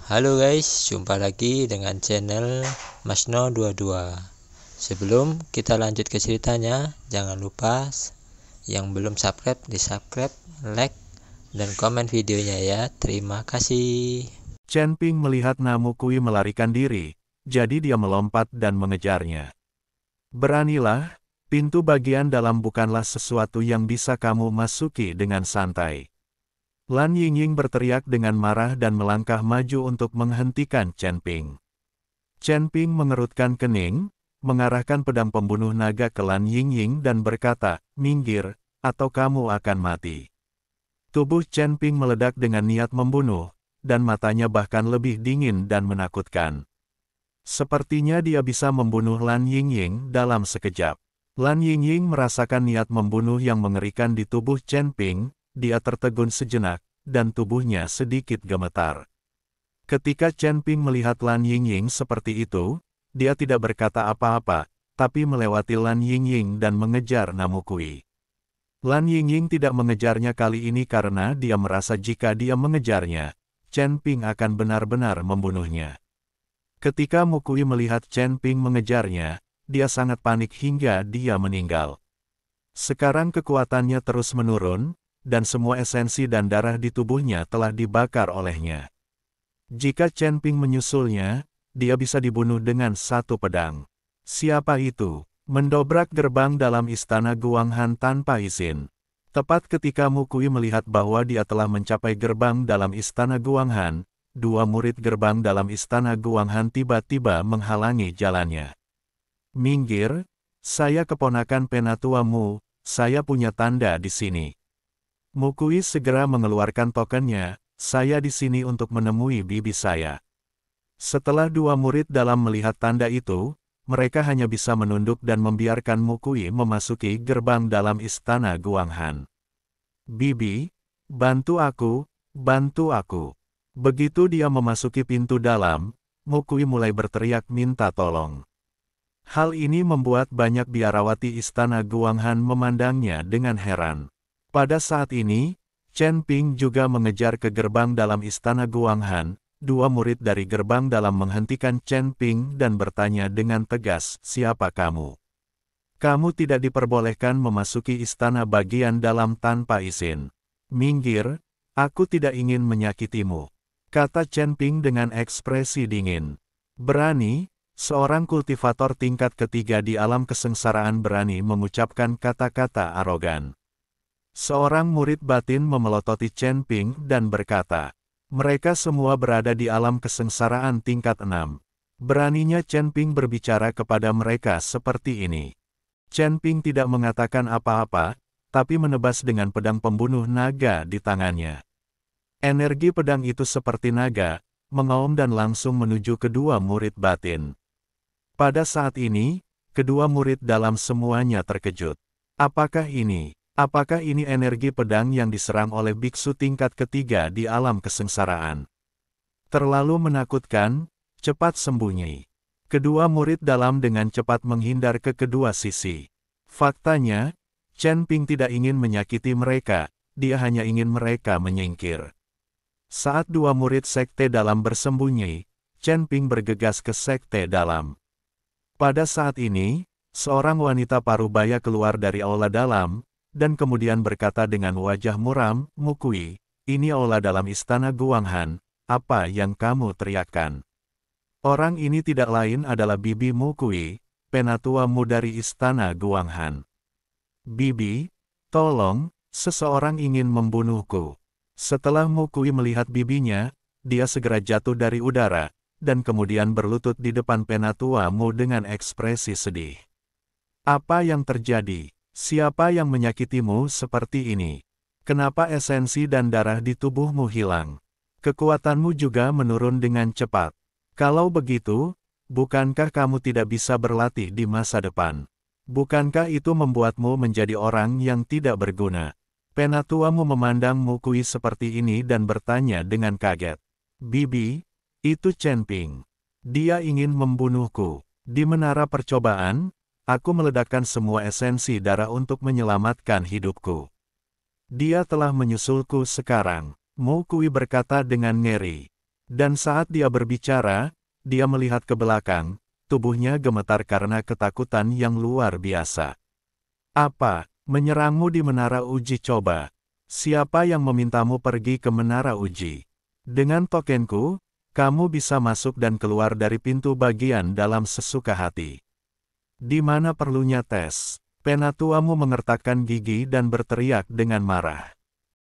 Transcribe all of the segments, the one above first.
Halo guys, jumpa lagi dengan channel Masno22. Sebelum kita lanjut ke ceritanya, jangan lupa yang belum subscribe di subscribe, like, dan komen videonya ya. Terima kasih. Chen Ping melihat Namukui melarikan diri, jadi dia melompat dan mengejarnya. Beranilah, pintu bagian dalam bukanlah sesuatu yang bisa kamu masuki dengan santai. Lan Yingying berteriak dengan marah dan melangkah maju untuk menghentikan Chen Ping. Chen Ping mengerutkan kening, mengarahkan pedang pembunuh naga ke Lan Yingying dan berkata, "Minggir, atau kamu akan mati." Tubuh Chen Ping meledak dengan niat membunuh, dan matanya bahkan lebih dingin dan menakutkan. Sepertinya dia bisa membunuh Lan Yingying dalam sekejap. Lan Yingying merasakan niat membunuh yang mengerikan di tubuh Chen Ping, dia tertegun sejenak, dan tubuhnya sedikit gemetar. Ketika Chen Ping melihat Lan Yingying seperti itu, dia tidak berkata apa-apa, tapi melewati Lan Yingying dan mengejar Namukui. Lan Yingying tidak mengejarnya kali ini karena dia merasa jika dia mengejarnya, Chen Ping akan benar-benar membunuhnya. Ketika Mukui melihat Chen Ping mengejarnya, dia sangat panik hingga dia meninggal. Sekarang kekuatannya terus menurun, dan semua esensi dan darah di tubuhnya telah dibakar olehnya. Jika Chen Ping menyusulnya, dia bisa dibunuh dengan satu pedang. Siapa itu? Mendobrak gerbang dalam istana Guanghan tanpa izin. Tepat ketika Mukui melihat bahwa dia telah mencapai gerbang dalam istana Guanghan, dua murid gerbang dalam istana Guanghan tiba-tiba menghalangi jalannya. "Minggir, saya keponakan penatuamu, saya punya tanda di sini." Mukui segera mengeluarkan tokennya, "Saya di sini untuk menemui bibi saya." Setelah dua murid dalam melihat tanda itu, mereka hanya bisa menunduk dan membiarkan Mukui memasuki gerbang dalam istana Guanghan. "Bibi, bantu aku, bantu aku." Begitu dia memasuki pintu dalam, Mukui mulai berteriak minta tolong. Hal ini membuat banyak biarawati istana Guanghan memandangnya dengan heran. Pada saat ini, Chen Ping juga mengejar ke gerbang dalam istana Guanghan. Dua murid dari gerbang dalam menghentikan Chen Ping dan bertanya dengan tegas, "Siapa kamu? Kamu tidak diperbolehkan memasuki istana bagian dalam tanpa izin. Minggir, aku tidak ingin menyakitimu," kata Chen Ping dengan ekspresi dingin. Berani, seorang kultivator tingkat ketiga di alam kesengsaraan berani mengucapkan kata-kata arogan. Seorang murid batin memelototi Chen Ping dan berkata, "Mereka semua berada di alam kesengsaraan tingkat 6. Beraninya Chen Ping berbicara kepada mereka seperti ini." Chen Ping tidak mengatakan apa-apa, tapi menebas dengan pedang pembunuh naga di tangannya. Energi pedang itu seperti naga, mengaum dan langsung menuju kedua murid batin. Pada saat ini, kedua murid dalam semuanya terkejut. Apakah ini energi pedang yang diserang oleh biksu tingkat ketiga di alam kesengsaraan? Terlalu menakutkan, cepat sembunyi. Kedua murid dalam dengan cepat menghindar ke kedua sisi. Faktanya, Chen Ping tidak ingin menyakiti mereka, dia hanya ingin mereka menyingkir. Saat dua murid sekte dalam bersembunyi, Chen Ping bergegas ke sekte dalam. Pada saat ini, seorang wanita parubaya keluar dari aula dalam, dan kemudian berkata dengan wajah muram, "Mukui, ini aula dalam istana Guanghan, apa yang kamu teriakkan?" Orang ini tidak lain adalah Bibi Mukui, penatuamu dari istana Guanghan. "Bibi, tolong, seseorang ingin membunuhku." Setelah Mukui melihat bibinya, dia segera jatuh dari udara, dan kemudian berlutut di depan penatuamu dengan ekspresi sedih. "Apa yang terjadi? Siapa yang menyakitimu seperti ini? Kenapa esensi dan darah di tubuhmu hilang? Kekuatanmu juga menurun dengan cepat. Kalau begitu, bukankah kamu tidak bisa berlatih di masa depan? Bukankah itu membuatmu menjadi orang yang tidak berguna?" Penatuamu memandang Mukui seperti ini dan bertanya dengan kaget. "Bibi, itu Chen Ping. Dia ingin membunuhku. Di menara percobaan, aku meledakkan semua esensi darah untuk menyelamatkan hidupku. Dia telah menyusulku sekarang." Mukui berkata dengan ngeri. Dan saat dia berbicara, dia melihat ke belakang, tubuhnya gemetar karena ketakutan yang luar biasa. Apa, menyerangmu di menara uji coba? Siapa yang memintamu pergi ke menara uji? Dengan tokenku, kamu bisa masuk dan keluar dari pintu bagian dalam sesuka hati. Di mana perlunya tes? Penatuamu mengertakkan gigi dan berteriak dengan marah.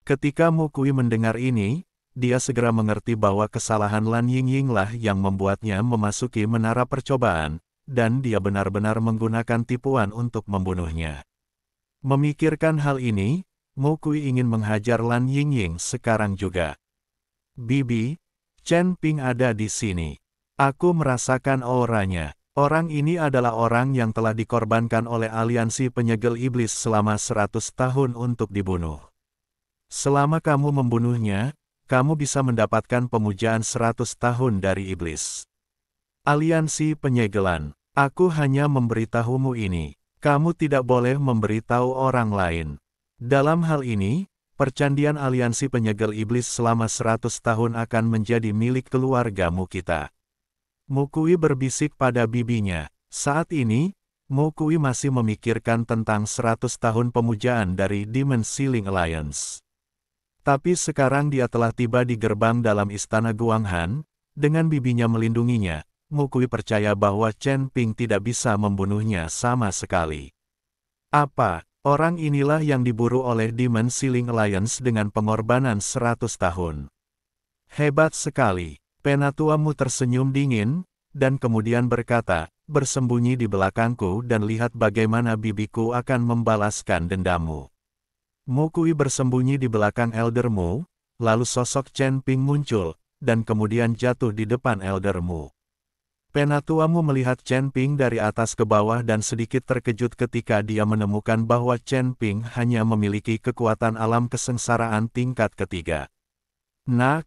Ketika Mukui mendengar ini, dia segera mengerti bahwa kesalahan Lan Yingying lah yang membuatnya memasuki menara percobaan, dan dia benar-benar menggunakan tipuan untuk membunuhnya. Memikirkan hal ini, Mukui ingin menghajar Lan Yingying sekarang juga. Bibi, Chen Ping ada di sini. Aku merasakan auranya. Orang ini adalah orang yang telah dikorbankan oleh aliansi penyegel iblis selama 100 tahun untuk dibunuh. Selama kamu membunuhnya, kamu bisa mendapatkan pemujaan 100 tahun dari iblis. Aliansi penyegelan. Aku hanya memberitahumu ini. Kamu tidak boleh memberitahu orang lain. Dalam hal ini, percandian aliansi penyegel iblis selama 100 tahun akan menjadi milik keluargamu kita. Mukui berbisik pada bibinya. Saat ini, Mukui masih memikirkan tentang 100 tahun pemujaan dari Demon Ceiling Alliance. Tapi sekarang dia telah tiba di gerbang dalam istana Guanghan, dengan bibinya melindunginya, Mukui percaya bahwa Chen Ping tidak bisa membunuhnya sama sekali. Apa, orang inilah yang diburu oleh Demon Ceiling Alliance dengan pengorbanan 100 tahun. Hebat sekali, penatuamu tersenyum dingin, dan kemudian berkata, bersembunyi di belakangku dan lihat bagaimana bibiku akan membalaskan dendammu. Mukui bersembunyi di belakang eldermu, lalu sosok Chen Ping muncul, dan kemudian jatuh di depan eldermu. Penatuamu melihat Chen Ping dari atas ke bawah dan sedikit terkejut ketika dia menemukan bahwa Chen Ping hanya memiliki kekuatan alam kesengsaraan tingkat ketiga. Nak,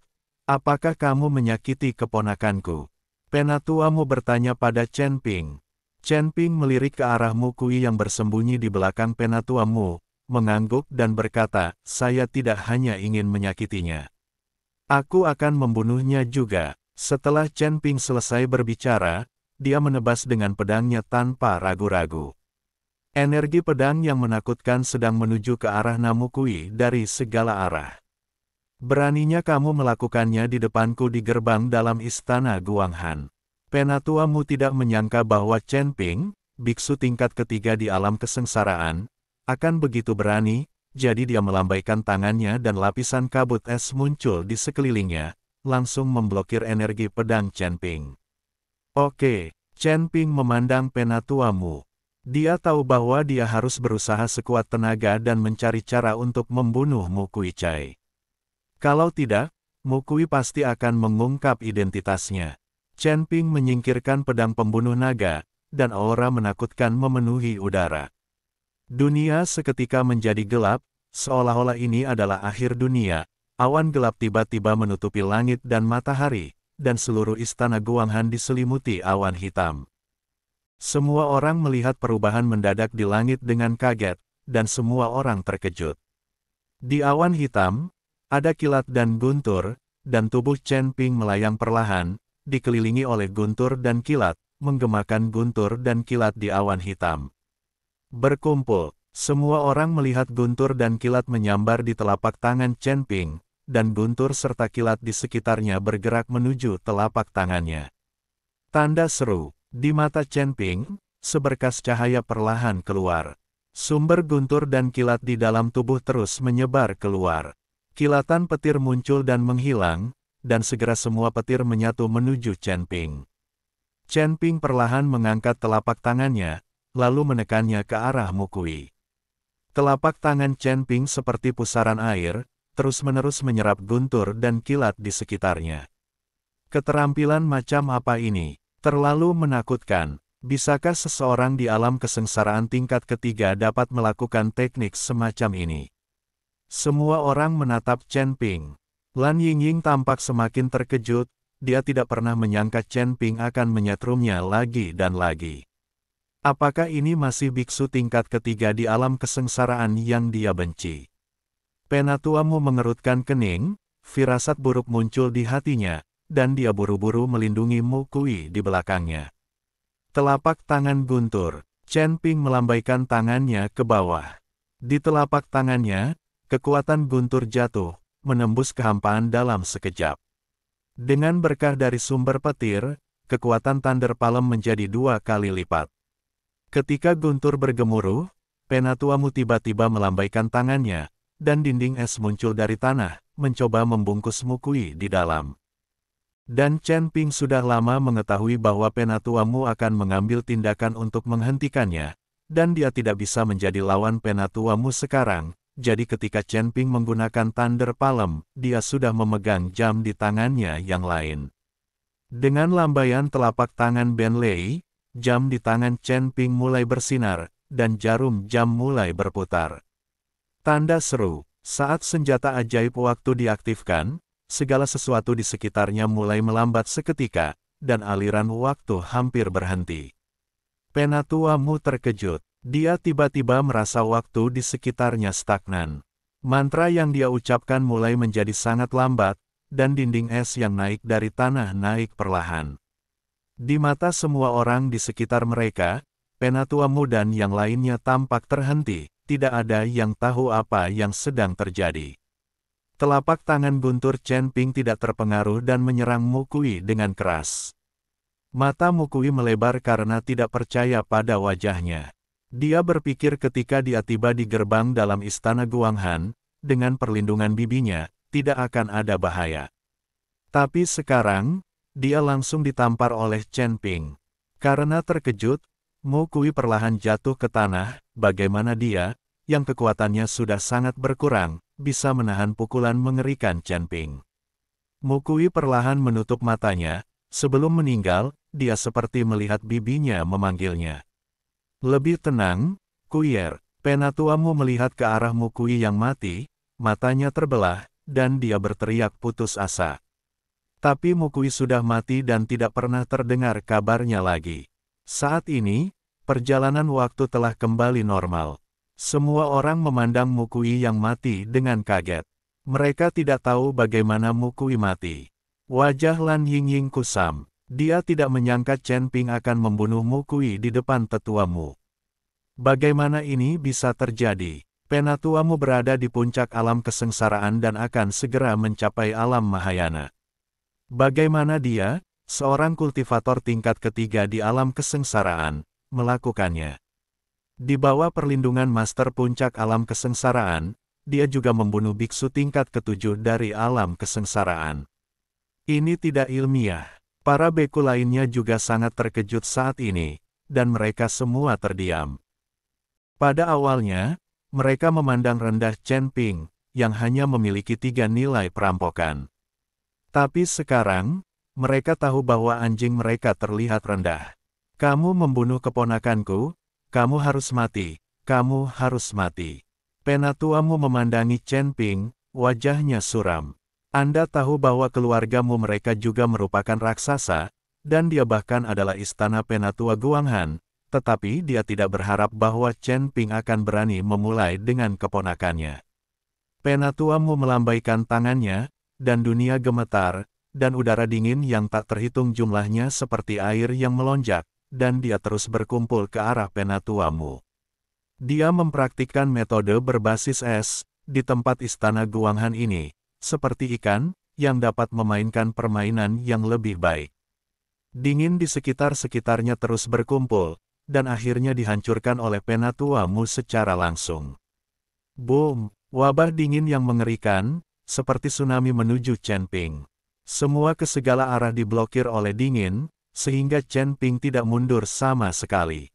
apakah kamu menyakiti keponakanku? Penatuamu bertanya pada Chen Ping. Chen Ping melirik ke arah Mukui yang bersembunyi di belakang penatuamu, mengangguk dan berkata, saya tidak hanya ingin menyakitinya. Aku akan membunuhnya juga. Setelah Chen Ping selesai berbicara, dia menebas dengan pedangnya tanpa ragu-ragu. Energi pedang yang menakutkan sedang menuju ke arah Mukui dari segala arah. Beraninya kamu melakukannya di depanku di gerbang dalam istana Guanghan. Penatuamu tidak menyangka bahwa Chen Ping, biksu tingkat ketiga di alam kesengsaraan, akan begitu berani, jadi dia melambaikan tangannya dan lapisan kabut es muncul di sekelilingnya, langsung memblokir energi pedang Chen Ping. Oke, Chen Ping memandang penatuamu. Dia tahu bahwa dia harus berusaha sekuat tenaga dan mencari cara untuk membunuh Mukui Chai. Kalau tidak, Mukui pasti akan mengungkap identitasnya. Chen Ping menyingkirkan pedang pembunuh naga, dan aura menakutkan memenuhi udara. Dunia seketika menjadi gelap, seolah-olah ini adalah akhir dunia. Awan gelap tiba-tiba menutupi langit dan matahari, dan seluruh istana Guanghan diselimuti awan hitam. Semua orang melihat perubahan mendadak di langit dengan kaget, dan semua orang terkejut. Di awan hitam, ada kilat dan guntur, dan tubuh Chen Ping melayang perlahan, dikelilingi oleh guntur dan kilat, menggemakan guntur dan kilat di awan hitam. Berkumpul, semua orang melihat guntur dan kilat menyambar di telapak tangan Chen Ping, dan guntur serta kilat di sekitarnya bergerak menuju telapak tangannya. Tanda seru, di mata Chen Ping, seberkas cahaya perlahan keluar. Sumber guntur dan kilat di dalam tubuh terus menyebar keluar. Kilatan petir muncul dan menghilang, dan segera semua petir menyatu menuju Chen Ping. Chen Ping perlahan mengangkat telapak tangannya, lalu menekannya ke arah Mukui. Telapak tangan Chen Ping seperti pusaran air, terus-menerus menyerap guntur dan kilat di sekitarnya. Keterampilan macam apa ini? Terlalu menakutkan. Bisakah seseorang di alam kesengsaraan tingkat ketiga dapat melakukan teknik semacam ini? Semua orang menatap Chen Ping. Lan Yingying tampak semakin terkejut, dia tidak pernah menyangka Chen Ping akan menyetrumnya lagi dan lagi. Apakah ini masih biksu tingkat ketiga di alam kesengsaraan yang dia benci? Penatuamu mengerutkan kening, firasat buruk muncul di hatinya, dan dia buru-buru melindungi Mu Kui di belakangnya. Telapak tangan guntur, Chen Ping melambaikan tangannya ke bawah. Di telapak tangannya, kekuatan guntur jatuh, menembus kehampaan dalam sekejap. Dengan berkah dari sumber petir, kekuatan Thunder Palm menjadi 2 kali lipat. Ketika guntur bergemuruh, Penatuamu tiba-tiba melambaikan tangannya, dan dinding es muncul dari tanah, mencoba membungkus Mu Kui di dalam. Dan Chen Ping sudah lama mengetahui bahwa Penatuamu akan mengambil tindakan untuk menghentikannya, dan dia tidak bisa menjadi lawan Penatuamu sekarang. Jadi ketika Chen Ping menggunakan Thunder Palm, dia sudah memegang jam di tangannya yang lain. Dengan lambaian telapak tangan Ben Lei, jam di tangan Chen Ping mulai bersinar, dan jarum jam mulai berputar. Tanda seru, saat senjata ajaib waktu diaktifkan, segala sesuatu di sekitarnya mulai melambat seketika, dan aliran waktu hampir berhenti. Penatuamu terkejut. Dia tiba-tiba merasa waktu di sekitarnya stagnan. Mantra yang dia ucapkan mulai menjadi sangat lambat, dan dinding es yang naik dari tanah naik perlahan. Di mata semua orang di sekitar mereka, Penatuamu dan yang lainnya tampak terhenti, tidak ada yang tahu apa yang sedang terjadi. Telapak tangan guntur Chen Ping tidak terpengaruh dan menyerang Mu Kui dengan keras. Mata Mu Kui melebar karena tidak percaya pada wajahnya. Dia berpikir ketika dia tiba di gerbang dalam istana Guanghan, dengan perlindungan bibinya, tidak akan ada bahaya. Tapi sekarang, dia langsung ditampar oleh Chen Ping. Karena terkejut, Mu Kui perlahan jatuh ke tanah. Bagaimana dia, yang kekuatannya sudah sangat berkurang, bisa menahan pukulan mengerikan Chen Ping. Mu Kui perlahan menutup matanya. Sebelum meninggal, dia seperti melihat bibinya memanggilnya. Lebih tenang, Kuier. Penatuamu melihat ke arah Mu Kui yang mati, matanya terbelah, dan dia berteriak putus asa. Tapi Mu Kui sudah mati dan tidak pernah terdengar kabarnya lagi. Saat ini, perjalanan waktu telah kembali normal. Semua orang memandang Mu Kui yang mati dengan kaget. Mereka tidak tahu bagaimana Mu Kui mati. Wajah Lan Yingying kusam. Dia tidak menyangka Chen Ping akan membunuh Mu Kui di depan tetuamu. Bagaimana ini bisa terjadi? Penatuamu berada di puncak alam kesengsaraan dan akan segera mencapai alam Mahayana. Bagaimana dia, seorang kultivator tingkat ketiga di alam kesengsaraan, melakukannya? Di bawah perlindungan Master Puncak Alam Kesengsaraan, dia juga membunuh biksu tingkat ketujuh dari alam kesengsaraan. Ini tidak ilmiah. Para beku lainnya juga sangat terkejut saat ini, dan mereka semua terdiam. Pada awalnya, mereka memandang rendah Chen Ping, yang hanya memiliki 3 nilai perampokan. Tapi sekarang, mereka tahu bahwa anjing mereka terlihat rendah. Kamu membunuh keponakanku, kamu harus mati, kamu harus mati. Penatuamu memandangi Chen Ping, wajahnya suram. Anda tahu bahwa keluargamu mereka juga merupakan raksasa, dan dia bahkan adalah istana Penatua Guanghan, tetapi dia tidak berharap bahwa Chen Ping akan berani memulai dengan keponakannya. Penatuamu melambaikan tangannya, dan dunia gemetar, dan udara dingin yang tak terhitung jumlahnya seperti air yang melonjak, dan dia terus berkumpul ke arah Penatuamu. Dia mempraktikkan metode berbasis es, di tempat istana Guanghan ini, seperti ikan, yang dapat memainkan permainan yang lebih baik. Dingin di sekitar-sekitarnya terus berkumpul, dan akhirnya dihancurkan oleh Penatuamu secara langsung. Boom! Wabah dingin yang mengerikan, seperti tsunami menuju Chen Ping. Semua ke segala arah diblokir oleh dingin, sehingga Chen Ping tidak mundur sama sekali.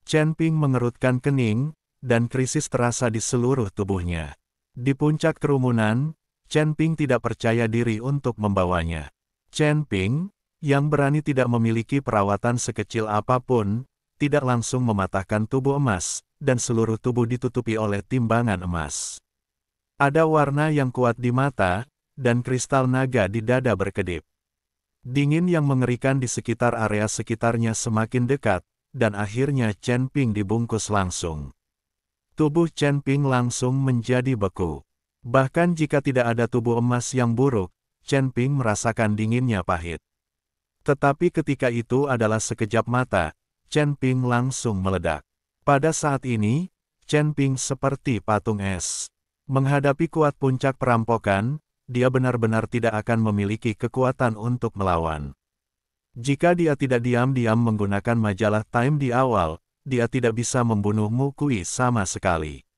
Chen Ping mengerutkan kening, dan krisis terasa di seluruh tubuhnya. Di puncak kerumunan, Chen Ping tidak percaya diri untuk membawanya. Chen Ping, yang berani tidak memiliki perawatan sekecil apapun, tidak langsung mematahkan tubuh emas, dan seluruh tubuh ditutupi oleh timbangan emas. Ada warna yang kuat di mata, dan kristal naga di dada berkedip. Dingin yang mengerikan di sekitar area sekitarnya semakin dekat, dan akhirnya Chen Ping dibungkus langsung. Tubuh Chen Ping langsung menjadi beku. Bahkan jika tidak ada tubuh emas yang buruk, Chen Ping merasakan dinginnya pahit. Tetapi ketika itu adalah sekejap mata, Chen Ping langsung meledak. Pada saat ini, Chen Ping seperti patung es. Menghadapi kuat puncak perampokan, dia benar-benar tidak akan memiliki kekuatan untuk melawan. Jika dia tidak diam-diam menggunakan majalah Time di awal, dia tidak bisa membunuh Mu Kui sama sekali.